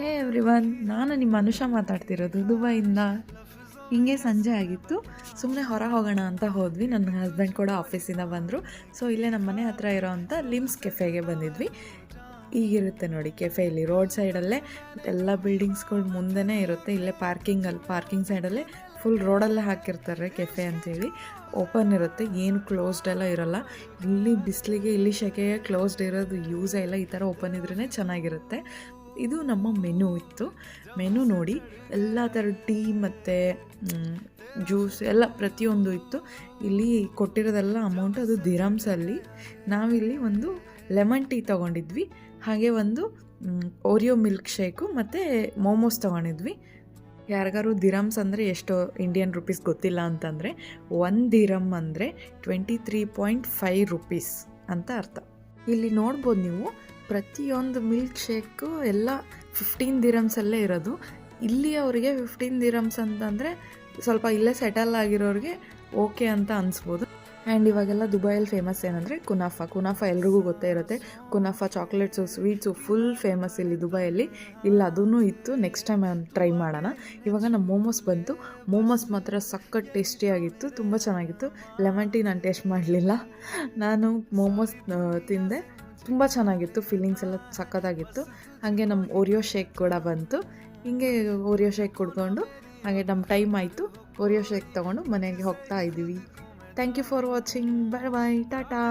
ಹೇ everyone, ನಾನು ನಿಮ್ಮ ಅನುಷಾ ಮಾತಾಡ್ತಿರೋದು ದುಬೈಯಿಂದ. ಹಿಂಗೆ ಸಂಜೆ ಆಗಿತ್ತು, ಸುಮ್ಮನೆ ಹೊರ ಹೋಗೋಣ ಅಂತ ಹೋದ್ವಿ. ನನ್ನ ಹಸ್ಬೆಂಡ್ ಕೂಡ ಆಫೀಸಿಂದ ಬಂದರು. ಸೊ ಇಲ್ಲೇ ನಮ್ಮ ಮನೆ ಹತ್ರ ಇರೋವಂಥ ಲಿಮ್ಸ್ ಕೆಫೆಗೆ ಬಂದಿದ್ವಿ. ಈಗಿರುತ್ತೆ ನೋಡಿ ಕೆಫೆ, ಇಲ್ಲಿ ರೋಡ್ ಸೈಡಲ್ಲೇ ಎಲ್ಲ ಬಿಲ್ಡಿಂಗ್ಸ್ಗಳು ಮುಂದೆನೇ ಇರುತ್ತೆ. ಇಲ್ಲೇ ಪಾರ್ಕಿಂಗ್ ಸೈಡಲ್ಲೇ ಫುಲ್ ರೋಡಲ್ಲೇ ಹಾಕಿರ್ತಾರೆ ಕೆಫೆ ಅಂತೇಳಿ. ಓಪನ್ ಇರುತ್ತೆ, ಏನು ಕ್ಲೋಸ್ಡ್ ಎಲ್ಲ ಇರೋಲ್ಲ. ಇಲ್ಲಿ ಬಿಸಿಲಿಗೆ, ಇಲ್ಲಿ ಸೆಕೆಗೆ ಕ್ಲೋಸ್ಡ್ ಇರೋದು ಯೂಸೇ ಇಲ್ಲ. ಈ ಥರ ಓಪನ್ ಇದ್ರೇ ಚೆನ್ನಾಗಿರುತ್ತೆ. ಇದು ನಮ್ಮ ಮೆನು ಇತ್ತು. ಮೆನು ನೋಡಿ, ಎಲ್ಲ ಥರ ಟೀ ಮತ್ತು ಜ್ಯೂಸ್ ಎಲ್ಲ ಪ್ರತಿಯೊಂದು ಇತ್ತು. ಇಲ್ಲಿ ಕೊಟ್ಟಿರೋದೆಲ್ಲ ಅಮೌಂಟ್ ಅದು ದಿರಮ್ಸಲ್ಲಿ. ನಾವಿಲ್ಲಿ ಒಂದು ಲೆಮನ್ ಟೀ ತೊಗೊಂಡಿದ್ವಿ, ಹಾಗೆ ಒಂದು ಓರಿಯೋ ಮಿಲ್ಕ್ ಶೇಕು ಮತ್ತು ಮೋಮೋಸ್ ತೊಗೊಂಡಿದ್ವಿ. ಯಾರಿಗಾರು ದಿರಮ್ಸ್ ಅಂದರೆ ಎಷ್ಟು ಇಂಡಿಯನ್ ರುಪೀಸ್ ಗೊತ್ತಿಲ್ಲ ಅಂತಂದರೆ, 1 ದಿರಮ್ ಅಂದರೆ 23.5 ರುಪೀಸ್ ಅಂತ ಅರ್ಥ. ಇಲ್ಲಿ ನೋಡ್ಬೋದು ನೀವು, ಪ್ರತಿಯೊಂದು ಮಿಲ್ಕ್ ಶೇಕು ಎಲ್ಲ 15 ದಿರಮ್ಸಲ್ಲೇ ಇರೋದು. ಇಲ್ಲಿ ಅವರಿಗೆ 15 ದಿರಮ್ಸ್ ಅಂತಂದರೆ ಸ್ವಲ್ಪ ಇಲ್ಲೇ ಸೆಟಲ್ ಆಗಿರೋರಿಗೆ ಓಕೆ ಅಂತ ಅನಿಸ್ಬೋದು. ಆ್ಯಂಡ್ ಇವಾಗೆಲ್ಲ ದುಬೈಯಲ್ಲಿ ಫೇಮಸ್ ಏನಂದರೆ ಕುನಾಫಾ ಎಲ್ರಿಗೂ ಗೊತ್ತೇ ಇರುತ್ತೆ. ಕುನಾಫಾ ಚಾಕ್ಲೇಟ್ಸು, ಸ್ವೀಟ್ಸು ಫುಲ್ ಫೇಮಸ್ ಇಲ್ಲಿ ದುಬೈಯಲ್ಲಿ. ಇಲ್ಲ ಅದೂ ಇತ್ತು, ನೆಕ್ಸ್ಟ್ ಟೈಮ್ ಟ್ರೈ ಮಾಡೋಣ. ಇವಾಗ ನಮ್ಮ ಮೋಮೋಸ್ ಬಂತು. ಮೋಮೋಸ್ ಮಾತ್ರ ಸಖತ್ ಟೇಸ್ಟಿಯಾಗಿತ್ತು, ತುಂಬ ಚೆನ್ನಾಗಿತ್ತು. ಲೆಮನ್ ಟೀ ನಾನು ಟೇಸ್ಟ್ ಮಾಡಲಿಲ್ಲ, ನಾನು ಮೋಮೋಸ್ ತಿಂದೆ. ತುಂಬ ಚೆನ್ನಾಗಿತ್ತು, ಫೀಲಿಂಗ್ಸ್ ಎಲ್ಲ ಸಖತ್ತಾಗಿತ್ತು. ಹಾಗೆ ನಮ್ಮ ಓರಿಯೋ ಶೇಕ್ ಕೂಡ ಬಂತು. ಹಿಂಗೆ ಓರಿಯೋ ಶೇಕ್ ಕುಡ್ಕೊಂಡು ಹಾಗೆ ನಮ್ಮ ಟೈಮ್ ಆಯಿತು. ಓರಿಯೋ ಶೇಕ್ ತೊಗೊಂಡು ಮನೆಗೆ ಹೋಗ್ತಾ ಇದ್ದೀವಿ. Thank you for watching. Bye Tata.